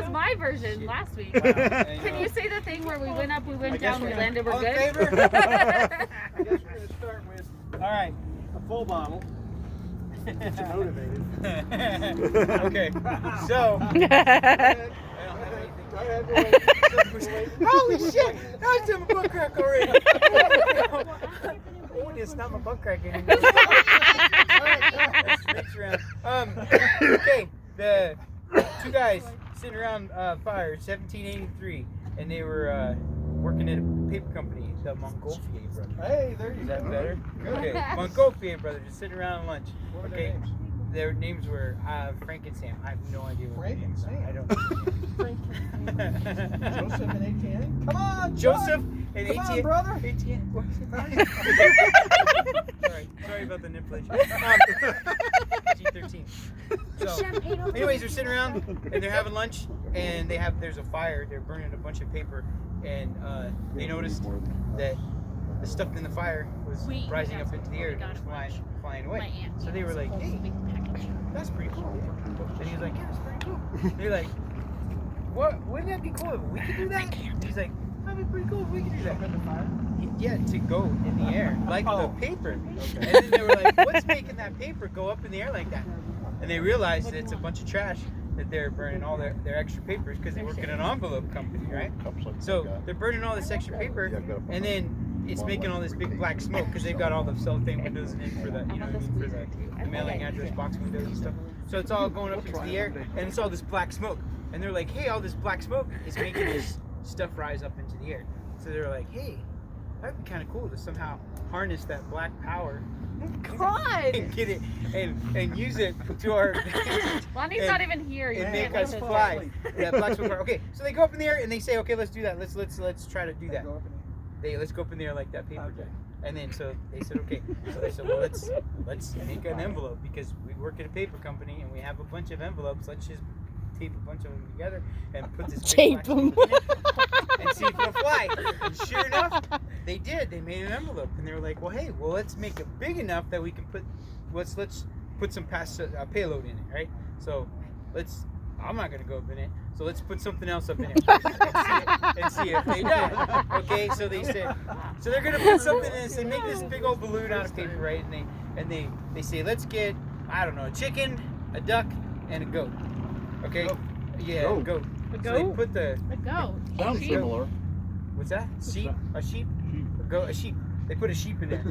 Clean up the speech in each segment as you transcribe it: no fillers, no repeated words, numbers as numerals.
was my version last week. Wow, Can you say the thing where we went up, we went down, we landed, we're all in good? favor? I guess we're going to start with, all right, a full bottle. Get you motivated. Okay, so. Holy shit! I did my butt crack already. Oh, it's not my butt crack anymore. Let's mix around. Okay, the two guys sitting around fire, 1783, and they were working at a paper company, the Montgolfier brothers. Hey, there you Is go. that better? Okay, Montgolfier brothers just sitting around at lunch. What are Okay. their names? Their names were Frank and Sam. I have no idea what their Frank and names are. Sam? I don't know. Joseph and Etienne? Come on, Joseph and Come on, Etienne. brother. Etienne. Sorry about the nipplage. G13. So, anyways, they're sitting around and they're having lunch, and there's a fire. They're burning a bunch of paper, and they noticed that the stuff in the fire was rising up into the air and it was flying away. So they were like, "Hey, that's pretty cool." And he was like, "Yeah, that's pretty cool." They're like, "What? Wouldn't that be cool if we could do that?" And he's like, "That'd be pretty cool if we could do that." Yeah, to go in the air like the paper. Okay. And then they were like, "What's making that paper go up in the air like that?" And they realized that it's a bunch of trash that they're burning all their extra papers because they work in an envelope company, right? So they're burning all this extra paper, and then it's making all this big black smoke because they've got all the cellophane windows in for the, you know what I mean, for the mailing address box windows and stuff. So it's all going up into the air, and it's all this black smoke. And they're like, "Hey, all this black smoke is making this stuff rise up into the air." So they're like, "Hey, that'd be kind of cool to somehow harness that black power God! and get it and use it to our advantage." Lonnie's not even here. You And can't make us listen. fly. That black smoke. Okay, so they go up in the air and they say, "Okay, let's do that. Let's try to do that." Let's go up in the air like that paper did. And then so they said, "Okay." So they said, "Well, let's make an envelope because we work at a paper company and we have a bunch of envelopes. Let's just tape a bunch of them together and put this big black smoke in it and see if it'll fly." And sure enough, they did. They made an envelope and they were like, "Well, hey, let's make it big enough that we can let's put some payload in it, right? So I'm not gonna go up in it, so let's put something else up in it and see if they die." Okay, so they said, so they're gonna put something in this. They make this big old balloon out of paper, right? And they say, "Let's get, I don't know, a chicken, a duck, and a goat." Okay, yeah, a goat. A So goat? they put the A goat. Sounds Sheep. similar. what's that? Sheep? A sheep? A goat? A sheep? They put a sheep in there.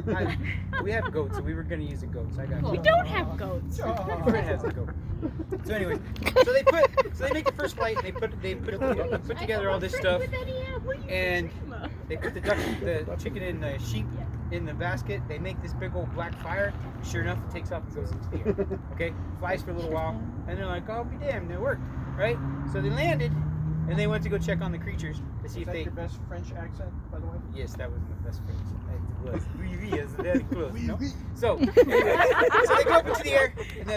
We have goats, so we were gonna use a goat. So I got. We don't have goats. Fred has a goat. So anyways, so they make the first flight. And they put together all this stuff, and they put the chicken and the sheep in the basket. They make this big old black fire. Sure enough, it takes off and goes into the air. Okay, flies for a little while, and they're like, "Oh, be damned, it worked!" Right? So they landed, and they went to go check on the creatures to see if they. Is that your best French accent, by the way? Yes, that was my best friend. It was. Oui, oui, is very close. No? So, anyway, so they go up into the air,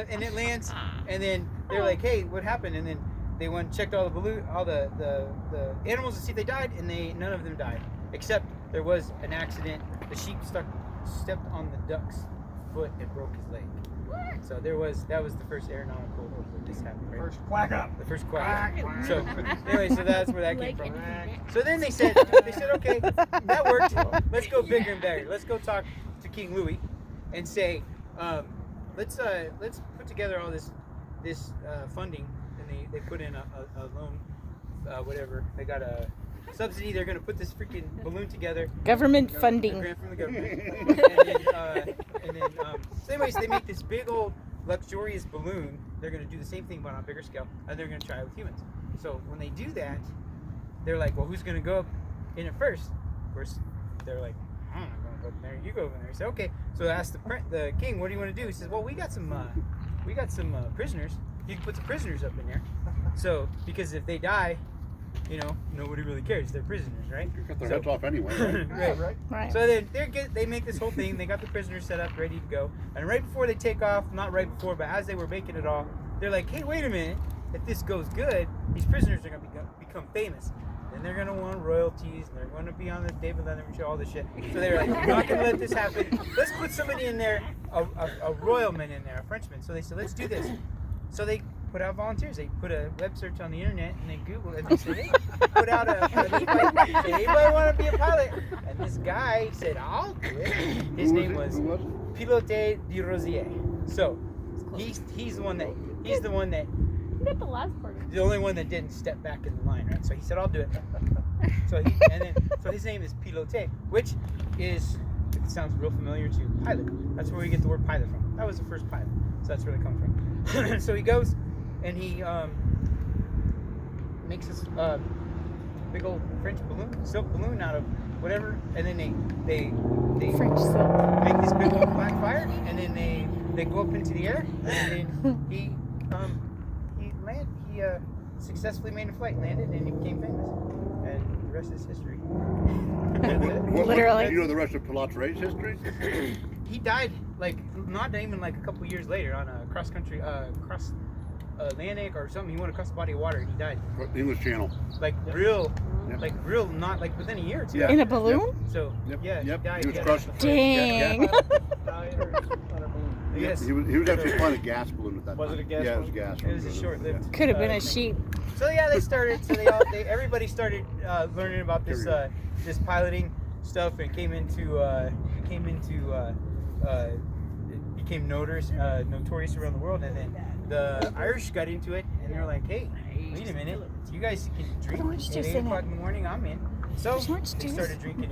and it lands, and then they're like, "Hey, what happened?" And then they went and checked all the animals to see if they died, and none of them died, except there was an accident. The sheep stepped on the duck's foot and broke his leg. So that was the first aeronautical that this happened. Right? First quack up. The first quack. So anyway, so that's where that came from. So then they said, "Okay, that worked. Let's go bigger and better. Let's go talk to King Louis and say, let's put together all this funding." And they put in a loan, whatever. They got a subsidy. They're going to put this freaking balloon together. Government A funding. grant from the government. So anyways, they make this big old luxurious balloon. They're going to do the same thing but on a bigger scale, and they're going to try it with humans. So when they do that, they're like, "Well, who's going to go up in it first?" Of course, they're like, "I'm not going to go up in there. You go over there." He said, "Okay." So I asked the king, "What do you want to do?" He says, "Well, we got some prisoners. You can put the prisoners up in there. So because if they die, you know, nobody really cares. They're prisoners, right?" You cut their heads off anyway, right? Right. So then they make this whole thing. They got the prisoners set up, ready to go. And right before they take off, not right before, but as they were making it all, they're like, "Hey, wait a minute. If this goes good, these prisoners are going to become famous. And they're going to want royalties, and they're going to be on the David Letterman show, all this shit." So they're like, "We're not going to let this happen. Let's put somebody in there, a royal man in there, a Frenchman." So they said, "Let's do this." So they put out volunteers. They put a web search on the internet and they Google it and they said, hey, put out anybody want to be a pilot? And this guy said, I'll do it. His name was Pilote de Rosier. So he's the one that You got the last part. the only one that didn't step back in the line, right? So he said, I'll do it. So his name is Pilote, which is, it sounds real familiar to pilot. That's where we get the word pilot from. That was the first pilot. So that's where they come from. So he goes and he makes this big old French balloon, silk balloon out of whatever, and then they French silk. make this big old black fire, and then they go up into the air, and then he successfully made a flight, landed, and he became famous. And the rest is history. Literally. Do you know the rest of Pilote's history? He died not even a couple years later on a cross country cross Atlantic or something. He went across the body of water and he died. English Channel. Real, not within a year or two. Yeah. In a balloon? Yep. So Yep. he died. He was crushed. Dang. Yes. He was actually flying a gas balloon at that Was time. it a gas Yeah, it was a balloon? gas It was a balloon. short-lived. Could have been a sheep. So yeah, they started. So everybody started learning about this this piloting stuff, and became notorious around the world. And then the Irish got into it, and they were like, "Hey, wait a minute, you guys can drink orange at juice 8 in o'clock it. in the morning. I'm in." So There's orange they juice. started drinking,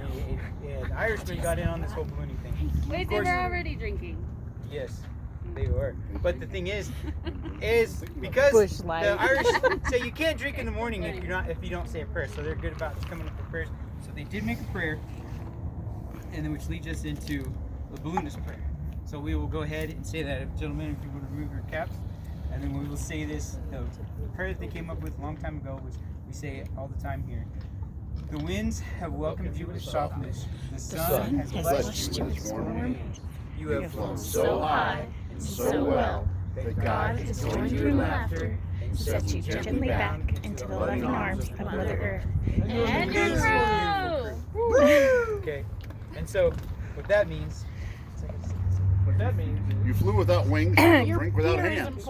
and Irishmen got in on this whole ballooning thing. Wait, Of they course- were already drinking. Yes, they were. But the thing is because Bush Light. the Irish say you can't drink in the morning if you don't say a prayer. So they're good about coming up with prayers. So they did make a prayer, and then which leads us into the balloonist prayer. So we will go ahead and say that, gentlemen, if you would remove your caps, and then we will say this. The prayer that they came up with a long time ago was, we say it all the time here. The winds have welcomed you with softness. The sun has blessed you with its warm rays. You have flown so high and so well that God has joined you in laughter and Set you gently back into the loving arms of Mother Earth. And grow. Okay, and so what that means is You flew without wings, you drink without hands.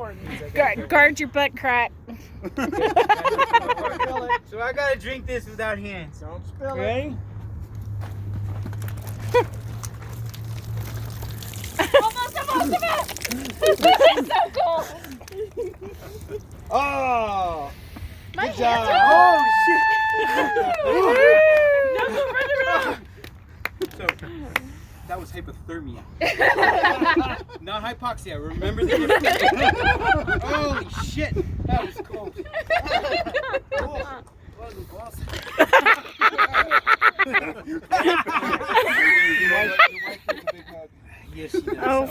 Guard your butt crack. So I gotta drink this without hands. don't spill it. Ready? Almost. This is so cool. Oh! My Good job. So that was hypothermia. Not hypoxia. Remember the difference. Holy shit, that was cold. Yes, she does. Oh,